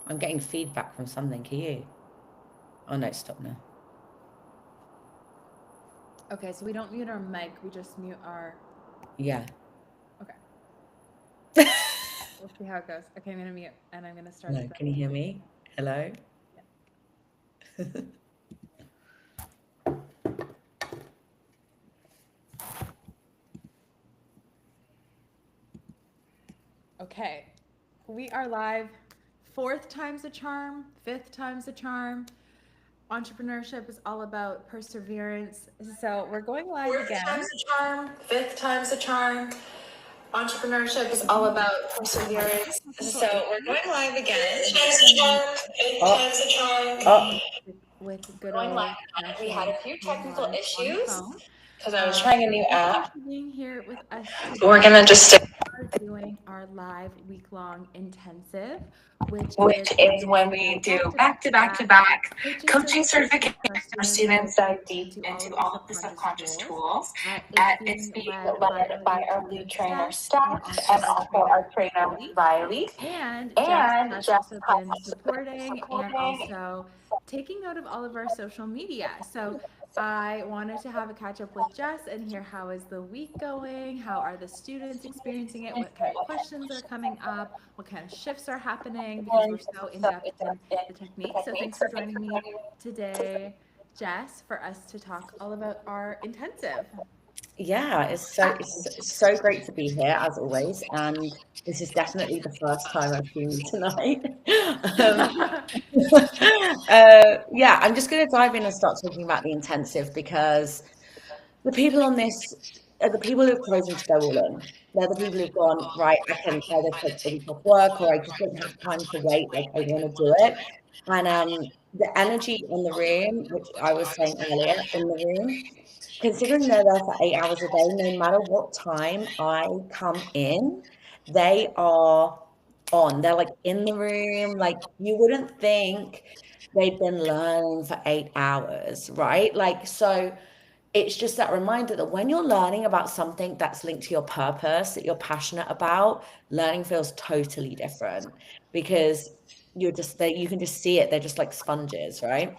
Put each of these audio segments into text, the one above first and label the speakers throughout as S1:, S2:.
S1: I'm getting feedback from something. Are you? Oh no, stop now.
S2: Okay, so we don't mute our mic, we just mute our...
S1: Yeah.
S2: Okay. We'll see how it goes. Okay, I'm gonna mute and I'm gonna start
S1: No,
S2: the...
S1: can you hear me? Hello?
S2: Yeah. Okay, we are live. Fourth time's a charm, fifth time's a charm. Entrepreneurship is all about perseverance. So we're going live
S3: Fourth
S2: again.
S3: time's a charm, fifth time's a charm. Entrepreneurship is all about perseverance. So we're going live again. Fifth time's a charm, fifth time's a charm.
S1: Oh,
S2: With good
S3: Going
S2: old
S3: live again. We had a few technical issues because I was trying a new app.
S2: Being here with us today.
S3: We're gonna just stick.
S2: We're doing our live week-long intensive, which
S3: is when we do back to back coaching certification for students dive deep into all of the subconscious tools. It's being led by our lead trainer Steph and also our trainer Riley.
S2: And
S3: And
S2: Jess
S3: Jeff
S2: has also been supporting and also taking note of all of our social media. So I wanted to have a catch up with Jess and hear how is the week going, how are the students experiencing it, what kind of questions are coming up, what kind of shifts are happening, because we're so in depth in the technique. So thanks for joining me today, Jess, for us to talk all about our intensive.
S1: yeah, it's so great to be here as always, and this is definitely the first time I've seen you tonight. Yeah, I'm just going to dive in and start talking about the intensive because the people on this are the people who've chosen to go all in. They're the people who've gone, right, I can either take the week off work or I just don't have time to wait, like I want to do it. And the energy in the room, which I was saying earlier, in the room, considering they're there for 8 hours a day, no matter what time I come in, they are on. They're like in the room, like you wouldn't think they've been learning for 8 hours, right? Like, so it's just that reminder that when you're learning about something that's linked to your purpose, that you're passionate about, learning feels totally different because you're just there, you can just see it. They're just like sponges, right?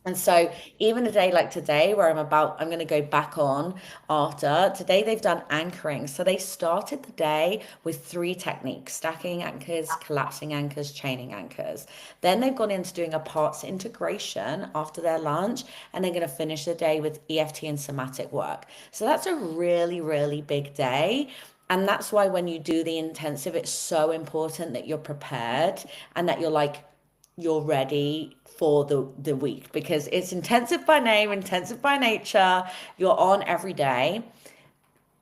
S1: And so even a day like today, where I'm going to go back on after today, they've done anchoring. So they started the day with three techniques: stacking anchors, collapsing anchors, chaining anchors. Then they've gone into doing a parts integration after their lunch, and they're going to finish the day with EFT and somatic work. So that's a really, really big day. And that's why when you do the intensive, it's so important that you're prepared and that you're ready for the week, because it's intensive by name, intensive by nature. You're on every day.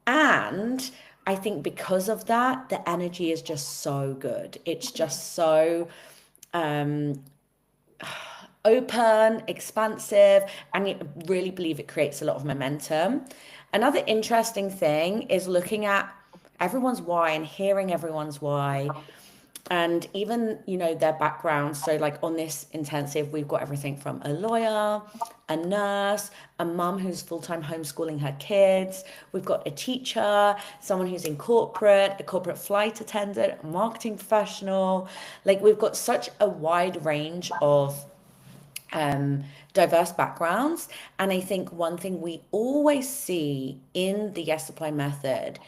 S1: And I think because of that, the energy is just so good. It's just so um, open, expansive, and I really believe it creates a lot of momentum. Another interesting thing is looking at everyone's why and hearing everyone's why, and even their backgrounds. So like on this intensive, we've got everything from a lawyer, a nurse, a mum who's full-time homeschooling her kids, we've got a teacher, someone who's in corporate, a corporate flight attendant, a marketing professional. Like we've got such a wide range of diverse backgrounds. And I think one thing we always see in the Yes Supply method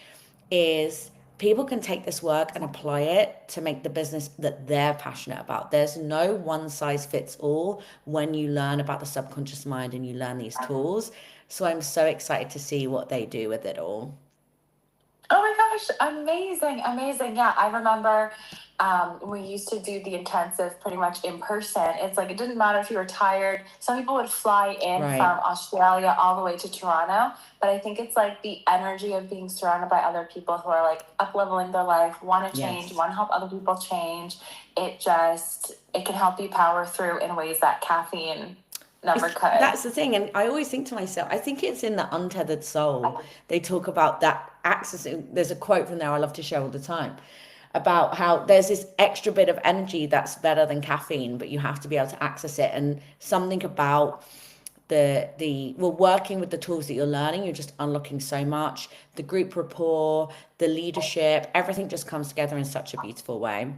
S1: is people can take this work and apply it to make the business that they're passionate about. There's no one size fits all when you learn about the subconscious mind and you learn these tools. So I'm so excited to see what they do with it all.
S3: Oh my gosh, amazing, amazing. Yeah, I remember we used to do the intensive pretty much in person. It's like it didn't matter if you were tired. Some people would fly in
S1: Right.
S3: from Australia all the way to Toronto. But I think it's like the energy of being surrounded by other people who are like up-leveling their life, want to change,
S1: Yes.
S3: want to help other people change. It can help you power through in ways that caffeine never could.
S1: That's the thing. And I always think to myself, I think it's in the Untethered Soul. They talk about that accessing. There's a quote from there I love to share all the time about how there's this extra bit of energy that's better than caffeine, but you have to be able to access it. And something about well, working with the tools that you're learning, you're just unlocking so much. The group rapport, the leadership, everything just comes together in such a beautiful way.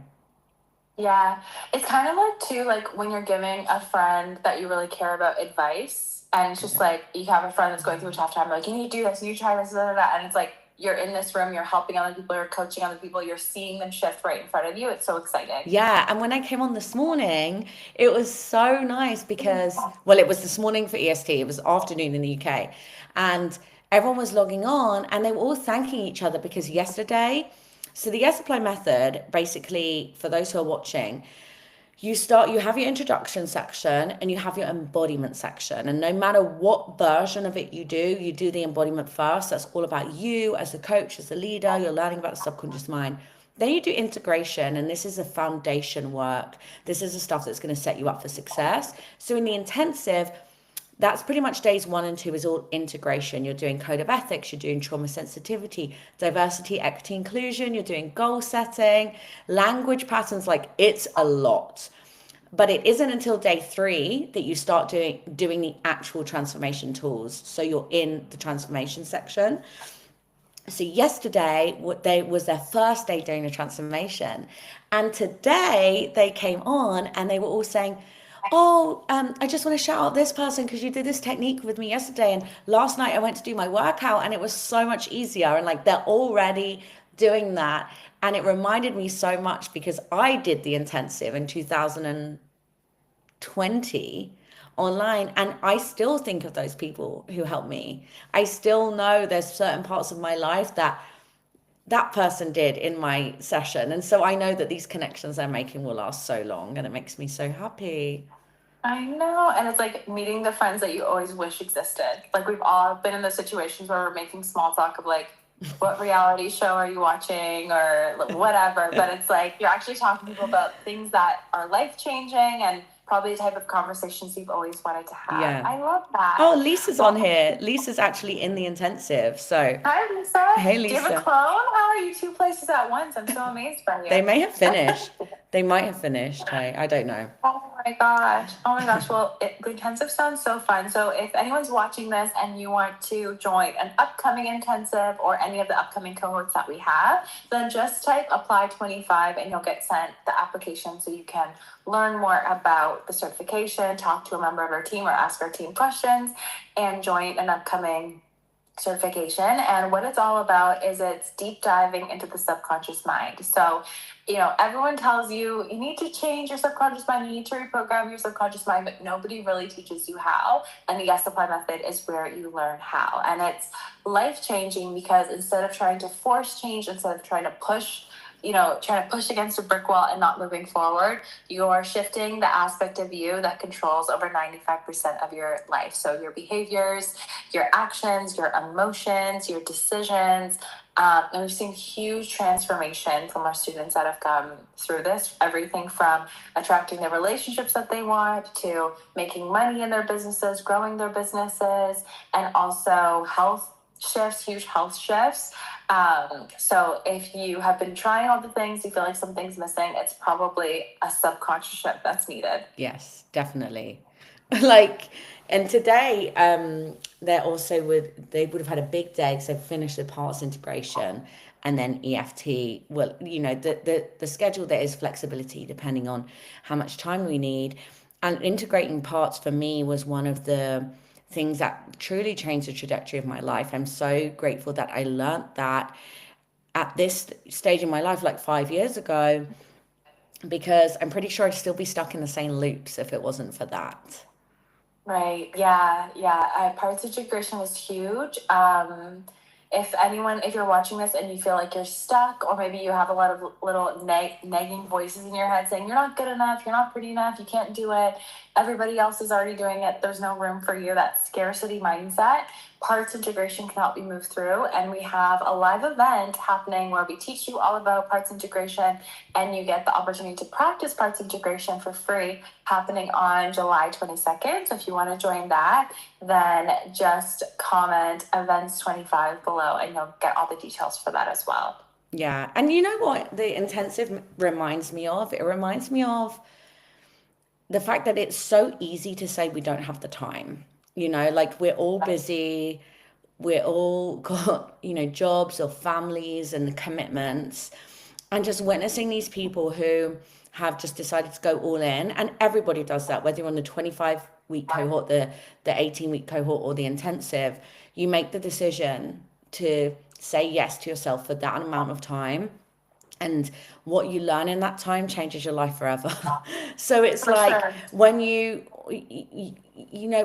S3: Yeah. It's kind of like too, like when you're giving a friend that you really care about advice, and it's just like you have a friend that's going through a tough time, like, you need to do this, you need to try this, and it's like you're in this room, you're helping other people, you're coaching other people, you're seeing them shift right in front of you. It's so exciting.
S1: Yeah, and when I came on this morning, it was so nice because, well, it was this morning for EST, it was afternoon in the UK, and everyone was logging on and they were all thanking each other because yesterday, so the Yes Apply method, basically, for those who are watching, you have your introduction section and you have your embodiment section. And no matter what version of it you do the embodiment first. That's all about you as a coach, as a leader. You're learning about the subconscious mind. Then you do integration, and this is the foundation work. This is the stuff that's going to set you up for success. So in the intensive, that's pretty much days 1 and 2 is all integration. You're doing code of ethics, you're doing trauma sensitivity, diversity, equity, inclusion, you're doing goal setting, language patterns. Like, it's a lot. But it isn't until day 3 that you start doing the actual transformation tools. So you're in the transformation section. So yesterday they was their first day doing the transformation, and today they came on and they were all saying, oh, I just want to shout out this person because you did this technique with me yesterday, and last night I went to do my workout and it was so much easier. And like, they're already doing that, and it reminded me so much because I did the intensive in 2020 online, and I still think of those people who helped me. I still know there's certain parts of my life that that person did in my session, and so I know that these connections they're making will last so long, and it makes me so happy.
S3: I know. And it's like meeting the friends that you always wish existed. Like, we've all been in those situations where we're making small talk of like, what reality show are you watching or whatever. But it's like you're actually talking to people about things that are life changing and probably the type of conversations you've always wanted to have.
S1: Yeah.
S3: I love that.
S1: Oh, Lisa's on here. Lisa's actually in the intensive. So,
S3: Hi, Lisa.
S1: hey,
S3: Do you have a
S1: Lisa.
S3: clone? How are you 2 places at once? I'm so amazed by you.
S1: They may have finished. They might have finished. Hey, I don't know.
S3: Oh my gosh. Oh my gosh. Well, the intensive sounds so fun. So if anyone's watching this and you want to join an upcoming intensive or any of the upcoming cohorts that we have, then just type apply 25 and you'll get sent the application so you can learn more about the certification, talk to a member of our team or ask our team questions, and join an upcoming certification. And what it's all about is it's deep diving into the subconscious mind. So, everyone tells you you need to change your subconscious mind, you need to reprogram your subconscious mind, but nobody really teaches you how. And the Yes Apply method is where you learn how. And it's life changing because instead of trying to force change, instead of trying to push against a brick wall and not moving forward, you're shifting the aspect of you that controls over 95% of your life. So your behaviors, your actions, your emotions, your decisions. And we've seen huge transformation from our students that have come through this. Everything from attracting the relationships that they want to making money in their businesses, growing their businesses, and also huge health shifts. So if you have been trying all the things, you feel like something's missing, it's probably a subconscious shift that's needed.
S1: Yes, definitely. Like, and today, they would have had a big day because they've finished the parts integration and then EFT. Well, the schedule, there is flexibility depending on how much time we need. And integrating parts for me was one of the things that truly changed the trajectory of my life. I'm so grateful that I learned that at this stage in my life, like 5 years ago, because I'm pretty sure I'd still be stuck in the same loops if it wasn't for that.
S3: Right. Yeah. Yeah. Parts integration was huge. If you're watching this and you feel like you're stuck, or maybe you have a lot of little nagging voices in your head saying you're not good enough, you're not pretty enough, you can't do it, everybody else is already doing it, there's no room for you, that scarcity mindset, parts integration can help you move through. And we have a live event happening where we teach you all about parts integration, and you get the opportunity to practice parts integration for free, happening on July 22nd. So if you want to join that, then just comment events 25 below and you'll get all the details for that as well.
S1: Yeah. And you know what the intensive reminds me of? It reminds me of the fact that it's so easy to say we don't have the time. Like, we're all busy, we're all got, jobs or families and commitments. And just witnessing these people who have just decided to go all in, and everybody does that, whether you're on the 25-week cohort, the 18-week cohort, or the intensive. You make the decision to say yes to yourself for that amount of time, and what you learn in that time changes your life forever. So it's when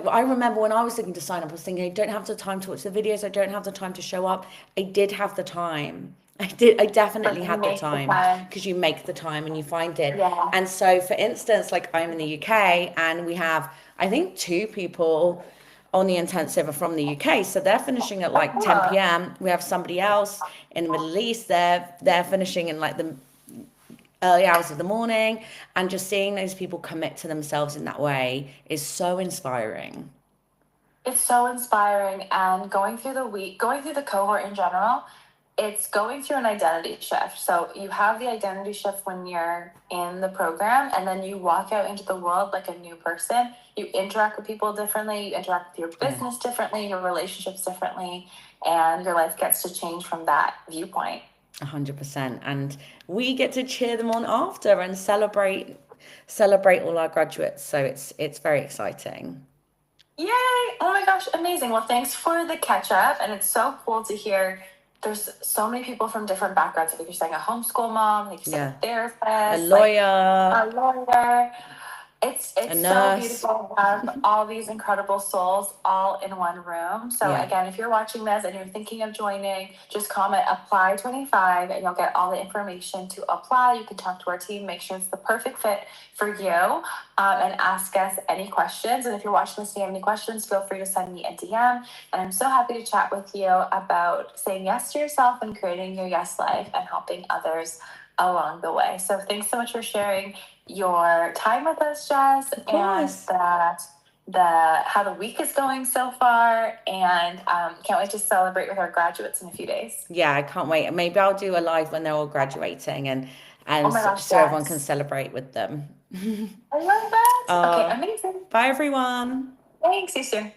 S1: I remember when I was looking to sign up, I was thinking, I don't have the time to watch the videos, I don't have the time to show up. I did have the time. I definitely had the time, because you make the time and you find it.
S3: Yeah.
S1: And so, for instance, like, I'm in the UK, and we have, I think, 2 people on the intensive are from the UK, so they're finishing at like 10 p.m. We have somebody else in the Middle East, they're finishing in like the early hours of the morning, and just seeing those people commit to themselves in that way is so inspiring.
S3: It's so inspiring, and going through the cohort in general, it's going through an identity shift. So you have the identity shift when you're in the program, and then you walk out into the world like a new person. You interact with people differently, you interact with your business differently, your relationships differently, and your life gets to change from that viewpoint.
S1: 100%. And we get to cheer them on after and celebrate all our graduates. So it's very exciting.
S3: Yay! Oh my gosh, amazing. Well, thanks for the catch up, and it's so cool to hear there's so many people from different backgrounds. Like you're saying a homeschool mom, like you're saying a therapist,
S1: a lawyer.
S3: It's so beautiful to have all these incredible souls all in one room. So again, if you're watching this and you're thinking of joining, just comment apply 25 and you'll get all the information to apply. You can talk to our team, make sure it's the perfect fit for you, and ask us any questions. And if you're watching this and you have any questions, feel free to send me a DM. And I'm so happy to chat with you about saying yes to yourself and creating your yes life and helping others along the way. So thanks so much for sharing your time with us, Jess, and how the week is going so far, and can't wait to celebrate with our graduates in a few days.
S1: Yeah, I can't wait. Maybe I'll do a live when they're all graduating, and so everyone can celebrate with them.
S3: I love that. Okay, amazing.
S1: Bye, everyone.
S3: Thanks. See you soon.